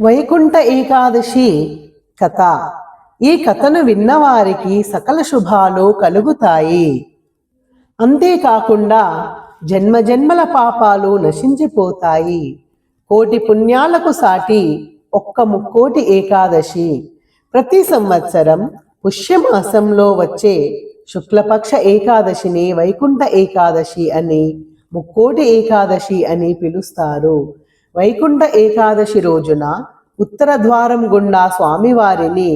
వైకుంఠ ఏకాదశి కథ. ఈ కథను విన్నవారికి సకల శుభాలు కలుగుతాయి. అంతేకాకుండా జన్మజన్మల పాపాలు నశించిపోతాయి. కోటి పుణ్యాలకు సాటి ఒక్క ముక్కోటి ఏకాదశి. ప్రతి సంవత్సరం పుష్యమాసంలో వచ్చే శుక్లపక్ష ఏకాదశిని వైకుంఠ ఏకాదశి అని, ముక్కోటి ఏకాదశి అని పిలుస్తారు. వైకుంఠ ఏకాదశి రోజున ఉత్తర ద్వారం గుండా స్వామివారిని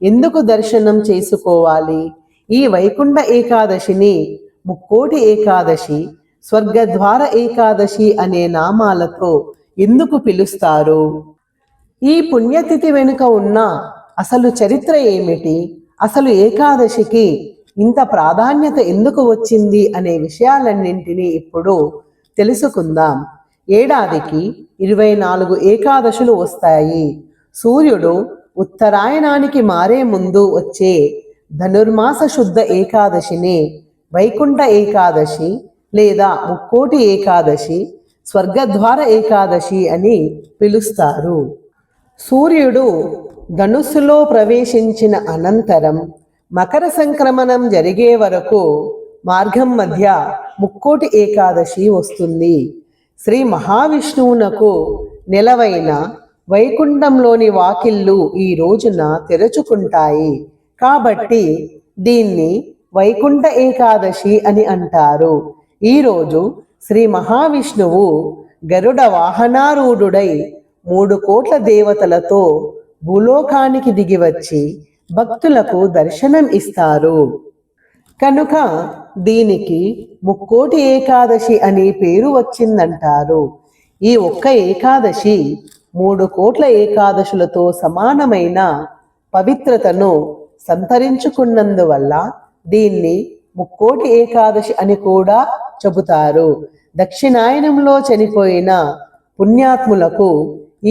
ఎందుకు దర్శనం చేసుకోవాలి? ఈ వైకుంఠ ఏకాదశిని ముక్కోటి ఏకాదశి, స్వర్గద్వార ఏకాదశి అనే నామాలతో ఎందుకు పిలుస్తారు? ఈ పుణ్యతిథి వెనుక ఉన్న అసలు చరిత్ర ఏమిటి? అసలు ఏకాదశికి ఇంత ప్రాధాన్యత ఎందుకు వచ్చింది అనే విషయాలన్నింటినీ ఇప్పుడు తెలుసుకుందాం. ఏడాదికి 24 ఏకాదశులు వస్తాయి. సూర్యుడు ఉత్తరాయణానికి మారే ముందు వచ్చే ధనుర్మాస శుద్ధ ఏకాదశిని వైకుంఠ ఏకాదశి లేదా ముక్కోటి ఏకాదశి, స్వర్గద్వార ఏకాదశి అని పిలుస్తారు. సూర్యుడు ధనుస్సులో ప్రవేశించిన అనంతరం మకర సంక్రమణం జరిగే వరకు మార్గం మధ్య ముక్కోటి ఏకాదశి వస్తుంది. శ్రీ మహావిష్ణువునకు నెలవైన వైకుంఠంలోని వాకిళ్ళు ఈ రోజున తెరుచుకుంటాయి. కాబట్టి దీన్ని వైకుంఠ ఏకాదశి అని అంటారు. ఈరోజు శ్రీ మహావిష్ణువు గరుడ వాహనారూఢుడై 3 కోట్ల దేవతలతో భూలోకానికి దిగివచ్చి భక్తులకు దర్శనం ఇస్తారు. కనుక దీనికి ముక్కోటి ఏకాదశి అని పేరు వచ్చిందంటారు. ఈ ఒక్క ఏకాదశి 3 కోట్ల ఏకాదశులతో సమానమైన పవిత్రతను సంతరించుకున్నందువల్ల దీన్ని ముక్కోటి ఏకాదశి అని కూడా చెబుతారు. దక్షిణాయనంలో చనిపోయిన పుణ్యాత్ములకు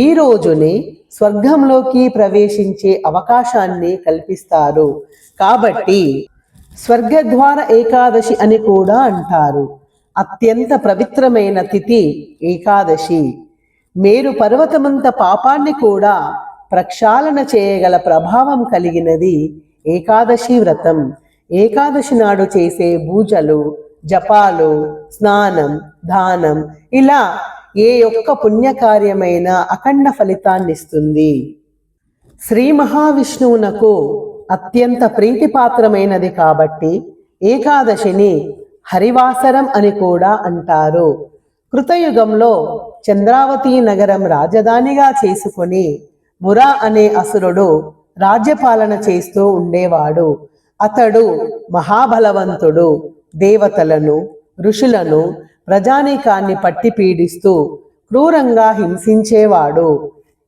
ఈ రోజుని స్వర్గంలోకి ప్రవేశించే అవకాశాన్ని కల్పిస్తారు. కాబట్టి స్వర్గద్వార ఏకాదశి అని కూడా అంటారు. అత్యంత పవిత్రమైన తిథి ఏకాదశి. మేరు పర్వతమంత పాపాన్ని కూడా ప్రక్షాళన చేయగల ప్రభావం కలిగినది ఏకాదశి వ్రతం. ఏకాదశి నాడు చేసే పూజలు, జపాలు, స్నానం, దానం ఇలా ఏ ఒక్క పుణ్యకార్యమైనా అఖండ ఫలితాన్నిస్తుంది. శ్రీ మహావిష్ణువునకు అత్యంత ప్రీతిపాత్రమైనది కాబట్టి ఏకాదశిని హరివాసరం అని కూడా అంటారు. కృతయుగంలో చంద్రావతి నగరం రాజధానిగా చేసుకొని మురా అనే అసురుడు రాజ్యపాలన చేస్తూ ఉండేవాడు. అతడు మహాబలవంతుడు. దేవతలను, ఋషులను, ప్రజానీకాన్ని పట్టి పీడిస్తూ క్రూరంగా హింసించేవాడు.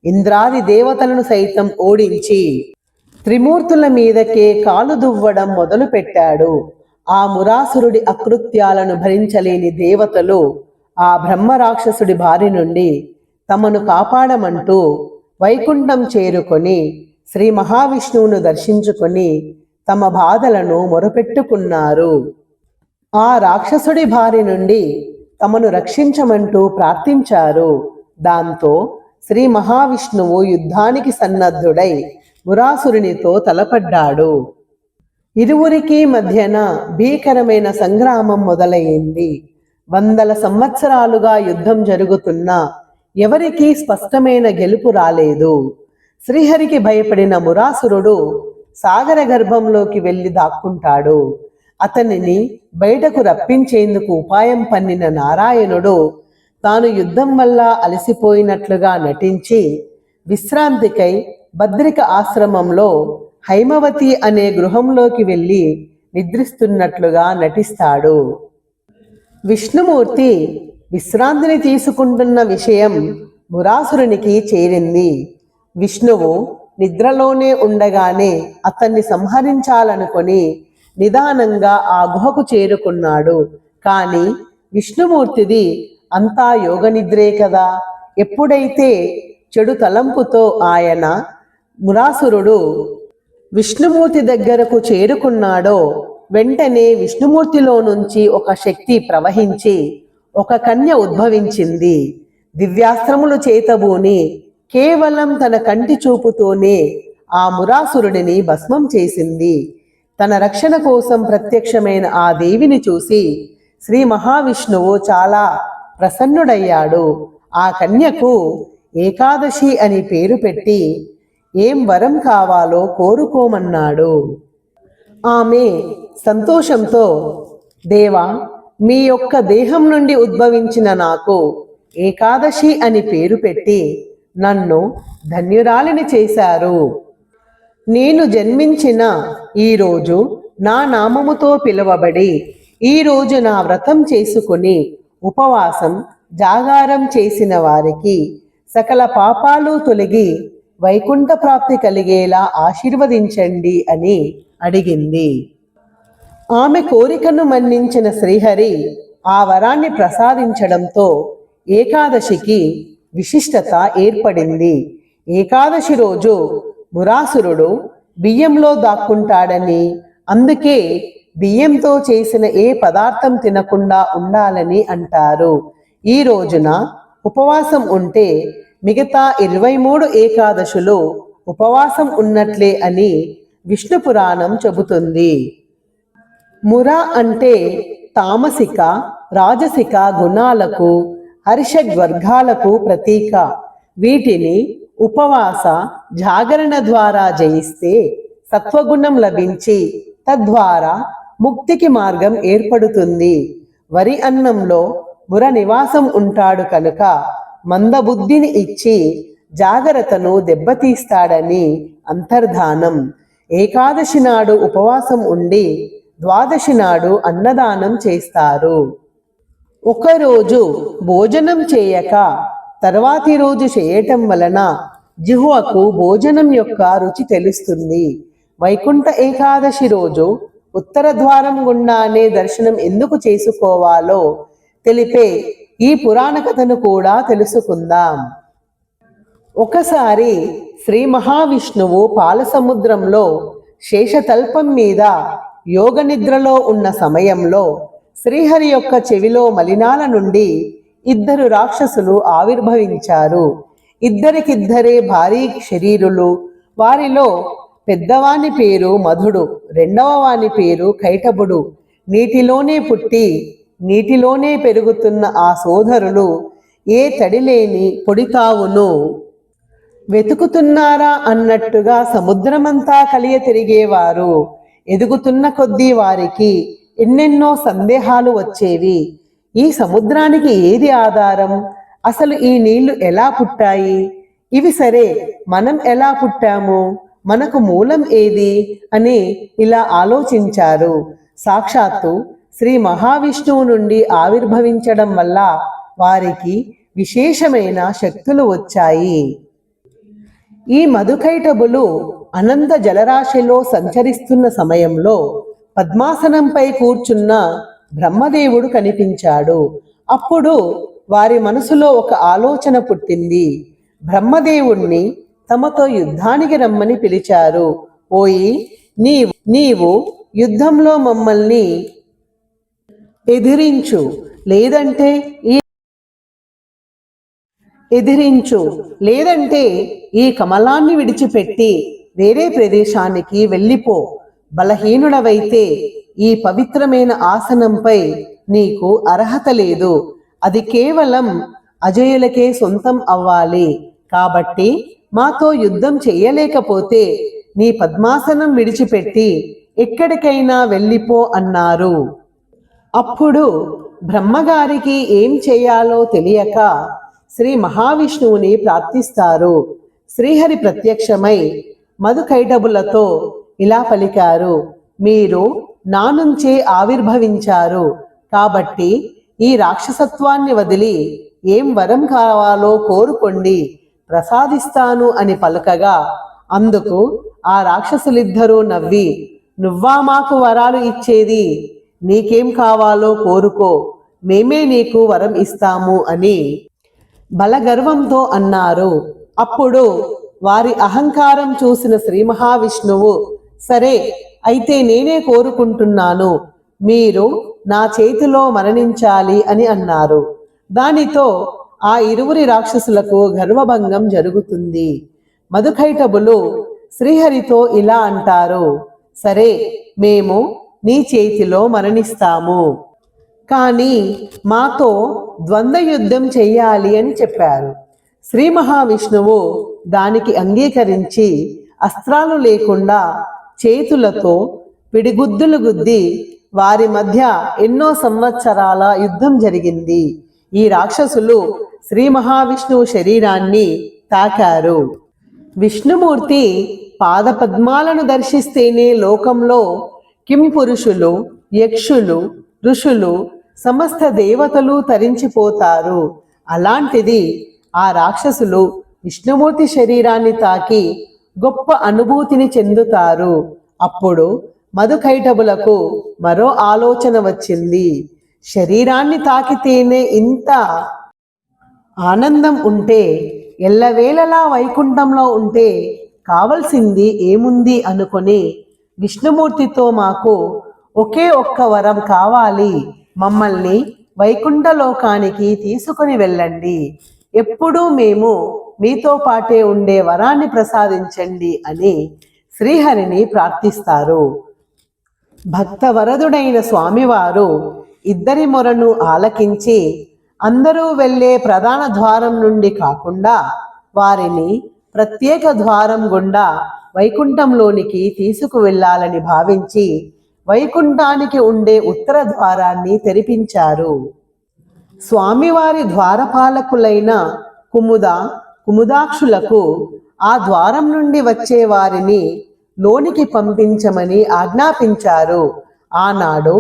ఇంద్రాది దేవతలను సైతం ఓడించి త్రిమూర్తుల మీదకే కాలు దువ్వడం మొదలుపెట్టాడు. ఆ మురాసురుడి అకృత్యాలను భరించలేని దేవతలు ఆ బ్రహ్మరాక్షసుడి బారి నుండి తమను కాపాడమంటూ వైకుంఠం చేరుకొని శ్రీ మహావిష్ణువును దర్శించుకొని తమ బాధలను మొరపెట్టుకున్నారు. ఆ రాక్షసుడి బారి నుండి తమను రక్షించమంటూ ప్రార్థించారు. దాంతో శ్రీ మహావిష్ణువు యుద్ధానికి సన్నద్ధుడై మురాసురునితో తలపడ్డాడు. ఇరువురికి మధ్యన భీకరమైన సంగ్రామం మొదలైంది. 100 సంవత్సరాలుగా యుద్ధం జరుగుతున్నా ఎవరికీ స్పష్టమైన గెలుపు రాలేదు. శ్రీహరికి భయపడిన మురాసురుడు సాగర గర్భంలోకి వెళ్ళి దాక్కుంటాడు. అతనిని బయటకు రప్పించేందుకు ఉపాయం పన్నిన నారాయణుడు తాను యుద్ధం వల్ల అలసిపోయినట్లుగా నటించి విశ్రాంతికై బద్రిక ఆశ్రమంలో హైమవతి అనే గృహంలోకి వెళ్ళి నిద్రిస్తున్నట్లుగా నటిస్తాడు. విష్ణుమూర్తి విశ్రాంతిని తీసుకుంటున్న విషయం మురాసురునికి చేరింది. విష్ణువు నిద్రలోనే ఉండగానే అతన్ని సంహరించాలనుకొని నిదానంగా ఆ గుహకు చేరుకున్నాడు. కానీ విష్ణుమూర్తిది అంతా యోగనిద్రే కదా. ఎప్పుడైతే చెడు తలంపుతో ఆయన మురాసురుడు విష్ణుమూర్తి దగ్గరకు చేరుకున్నాడో వెంటనే విష్ణుమూర్తిలో నుంచి ఒక శక్తి ప్రవహించి ఒక కన్య ఉద్భవించింది. దివ్యాస్త్రములు చేతబూని కేవలం తన కంటి చూపుతోనే ఆ మురాసురుడిని భస్మం చేసింది. తన రక్షణ కోసం ప్రత్యక్షమైన ఆ దేవిని చూసి శ్రీ మహావిష్ణువు చాలా ప్రసన్నుడయ్యాడు. ఆ కన్యకు ఏకాదశి అని పేరు పెట్టి ఏం వరం కావాలో కోరుకోమన్నాడు. ఆమె సంతోషంతో, దేవా, మీ యొక్క దేహం నుండి ఉద్భవించిన నాకు ఏకాదశి అని పేరు పెట్టి నన్ను ధన్యురాలిని చేశారు. నేను జన్మించిన ఈరోజు నా నామముతో పిలువబడి ఈరోజు నా వ్రతం చేసుకుని ఉపవాసం జాగారం చేసిన వారికి సకల పాపాలు తొలగి వైకుంఠ ప్రాప్తి కలిగేలా ఆశీర్వదించండి అని అడిగింది. ఆమె కోరికను మన్నించిన శ్రీహరి ఆ వరాన్ని ప్రసాదించడంతో ఏకాదశికి విశిష్టత ఏర్పడింది. ఏకాదశి రోజు మురాసురుడు బియ్యంలో దాక్కుంటాడని, అందుకే బియ్యంతో చేసిన ఏ పదార్థం తినకుండా ఉండాలని అంటారు. ఈ రోజున ఉపవాసం ఉంటే మిగతా 23 ఏకాదశులు ఉపవాసం ఉన్నట్లే అని విష్ణు పురాణం చెబుతుంది. ముర అంటే తామసిక, రాజసిక గుణాలకు, హర్షడ్వర్గాలకు ప్రతీక. వీటిని ఉపవాస జాగరణ ద్వారా జయిస్తే సత్వగుణం లభించి తద్వారా ముక్తికి మార్గం ఏర్పడుతుంది. వరి అన్నంలో ముర నివాసం ఉంటాడు కనుక మందబుద్ధిని ఇచ్చి జాగ్రత్తను దెబ్బతీస్తాడని అంతర్ధానం. ఏకాదశి నాడు ఉపవాసం ఉండి ద్వాదశి నాడు అన్నదానం చేస్తారు. ఒకరోజు భోజనం చేయక తర్వాతి రోజు చేయటం వలన జిహ్వకు భోజనం యొక్క రుచి తెలుస్తుంది. వైకుంఠ ఏకాదశి రోజు ఉత్తర ద్వారం గుండానే దర్శనం ఎందుకు చేసుకోవాలో తెలిపే ఈ పురాణ కథను కూడా తెలుసుకుందాం. ఒకసారి శ్రీ మహావిష్ణువు పాలసముద్రంలో శేషతల్పం మీద యోగ నిద్రలో ఉన్న సమయంలో శ్రీహరి యొక్క చెవిలో మలినాల నుండి 2 రాక్షసులు ఆవిర్భవించారు. ఇద్దరికిద్దరే భారీ శరీరులు. వారిలో పెద్దవాని పేరు మధుడు, రెండవ వాని పేరు కైటబుడు. నీటిలోనే పుట్టి నీటిలోనే పెరుగుతున్న ఆ సోదరులు ఏ తడిలేని పొడితావును వెతుకుతున్నారా అన్నట్టుగా సముద్రమంతా కలియ తిరిగేవారు. ఎదుగుతున్న కొద్దీ వారికి ఎన్నెన్నో సందేహాలు వచ్చేవి. ఈ సముద్రానికి ఏది ఆధారం? అసలు ఈ నీళ్లు ఎలా పుట్టాయి? ఇవి సరే, మనం ఎలా పుట్టాము? మనకు మూలం ఏది అని ఇలా ఆలోచించారు. సాక్షాత్తు శ్రీ మహావిష్ణువు నుండి ఆవిర్భవించడం వల్ల వారికి విశేషమైన శక్తులు వచ్చాయి. ఈ మధుకైటబులు అనంత జలరాశిలో సంచరిస్తున్న సమయంలో పద్మాసనంపై కూర్చున్న బ్రహ్మదేవుడు కనిపించాడు. అప్పుడు వారి మనసులో ఒక ఆలోచన పుట్టింది. బ్రహ్మదేవుణ్ణి తమతో యుద్ధానికి రమ్మని పిలిచారు. ఓయి, నీవు యుద్ధంలో మమ్మల్ని ఎదిరించు, లేదంటే ఈ కమలాన్ని విడిచిపెట్టి వేరే ప్రదేశానికి వెళ్ళిపో. బలహీనుడవైతే ఈ పవిత్రమైన ఆసనంపై నీకు అర్హత లేదు. అది కేవలం అజయులకే సొంతం అవ్వాలి. కాబట్టి మాతో యుద్ధం చెయ్యలేకపోతే నీ పద్మాసనం విడిచిపెట్టి ఎక్కడికైనా వెళ్ళిపో అన్నారు. అప్పుడు బ్రహ్మగారికి ఏం చేయాలో తెలియక శ్రీ మహావిష్ణువుని ప్రార్థిస్తారు. శ్రీహరి ప్రత్యక్షమై మధుకైటబులతో ఇలా పలికారు, మీరు నా నుంచే ఆవిర్భవించారు కాబట్టి ఈ రాక్షసత్వాన్ని వదిలి ఏం వరం కావాలో కోరుకోండి, ప్రసాదిస్తాను అని పలకగా అందుకు ఆ రాక్షసులిద్దరూ నవ్వి, నువ్వా మాకు వరాలు ఇచ్చేది? నీకేం కావాలో కోరుకో, మేమే నీకు వరం ఇస్తాము అని బలగర్వంతో అన్నారు. అప్పుడు వారి అహంకారం చూసిన శ్రీ మహావిష్ణువు, సరే అయితే నేనే కోరుకుంటున్నాను, మీరు నా చేతిలో మరణించాలి అని అన్నారు. దానితో ఆ ఇరువురి రాక్షసులకు గర్వభంగం జరుగుతుంది. మధుకైటబులు శ్రీహరితో ఇలా అంటారు, సరే, మేము నీ చేతిలో మరణిస్తాము, కానీ మాతో ద్వంద్వ యుద్ధం చెయ్యాలి అని చెప్పారు. శ్రీ మహావిష్ణువు దానికి అంగీకరించి అస్త్రాలు లేకుండా చేతులతో పిడిగుద్దులు గుద్ది వారి మధ్య ఎన్నో సంవత్సరాల యుద్ధం జరిగింది. ఈ రాక్షసులు శ్రీ మహావిష్ణువు శరీరాన్ని తాకారు. విష్ణుమూర్తి పాదపద్మాలను దర్శిస్తేనే లోకంలో కింపురుషులు, యక్షులు, ఋషులు, సమస్త దేవతలు తరించిపోతారు. అలాంటిది ఆ రాక్షసులు విష్ణుమూర్తి శరీరాన్ని తాకి గొప్ప అనుభూతిని చెందుతారు. అప్పుడు మధుకైటబులకు మరో ఆలోచన వచ్చింది. శరీరాన్ని తాకితేనే ఇంత ఆనందం ఉంటే, ఎల్లవేళలా వైకుంఠంలో ఉంటే కావలసింది ఏముంది అనుకొని విష్ణుమూర్తితో మాకు ఒకే ఒక్క వరం కావాలి, మమ్మల్ని వైకుంఠలోకానికి తీసుకుని వెళ్ళండి, ఎప్పుడూ మేము మీతో పాటే ఉండే వరాన్ని ప్రసాదించండి అని శ్రీహరిని ప్రార్థిస్తారు. భక్తవరదుడైన స్వామివారు ఇద్దరి మొరను ఆలకించి అందరూ వెళ్ళే ప్రధాన ద్వారం నుండి కాకుండా వారిని ప్రత్యేక ద్వారం గుండా వైకుంఠంలోనికి తీసుకువెళ్ళాలని భావించి వైకుంఠానికి ఉండే ఉత్తర ద్వారాన్ని తెరిపించారు. స్వామివారి ద్వారపాలకులైన కుముదాక్షులకు ఆ ద్వారం నుండి వచ్చే వారిని లోనికి పంపించమని ఆజ్ఞాపించారు. ఆనాడు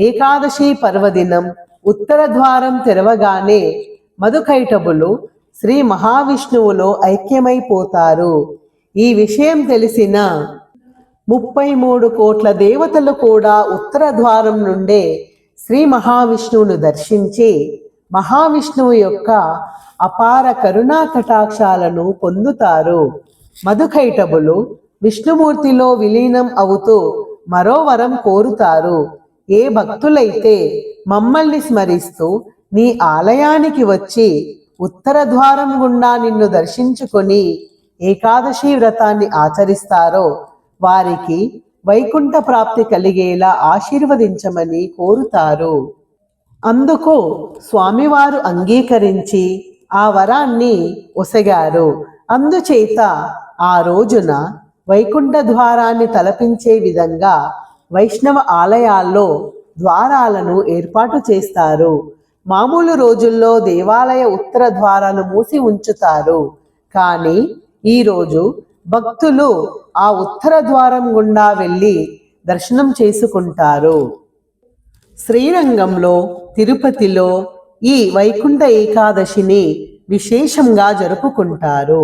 ఏకాదశి పర్వదినం ఉత్తర ద్వారం తెరవగానే మధుకైటబులు శ్రీ మహావిష్ణువులో ఐక్యమైపోతారు. ఈ విషయం తెలిసిన 33 కోట్ల దేవతలు కూడా ఉత్తర ద్వారం నుండే శ్రీ మహావిష్ణువును దర్శించి మహావిష్ణువు యొక్క అపార కరుణా కటాక్షాలను పొందుతారు. మధుకైటబులు విష్ణుమూర్తిలో విలీనం అవుతూ మరో వరం కోరుతారు. ఏ భక్తులైతే మమ్మల్ని స్మరిస్తూ నీ ఆలయానికి వచ్చి ఉత్తర ద్వారం గుండా నిన్ను దర్శించుకొని ఏకాదశి వ్రతాన్ని ఆచరిస్తారో వారికి వైకుంఠ ప్రాప్తి కలిగేలా ఆశీర్వదించమని కోరుతారు. అందుకు స్వామివారు అంగీకరించి ఆ వరాన్ని ఒసగారు. అందుచేత ఆ రోజున వైకుంఠ ద్వారాన్ని తలపించే విధంగా వైష్ణవ ఆలయాల్లో ద్వారాలను ఏర్పాటు చేస్తారు. మామూలు రోజుల్లో దేవాలయ ఉత్తర ద్వారాలు మూసి ఉంచుతారు. కానీ ఈరోజు భక్తులు ఆ ఉత్తర ద్వారం గుండా వెళ్ళి దర్శనం చేసుకుంటారు. శ్రీరంగంలో, తిరుపతిలో ఈ వైకుంఠ ఏకాదశిని విశేషంగా జరుపుకుంటారు.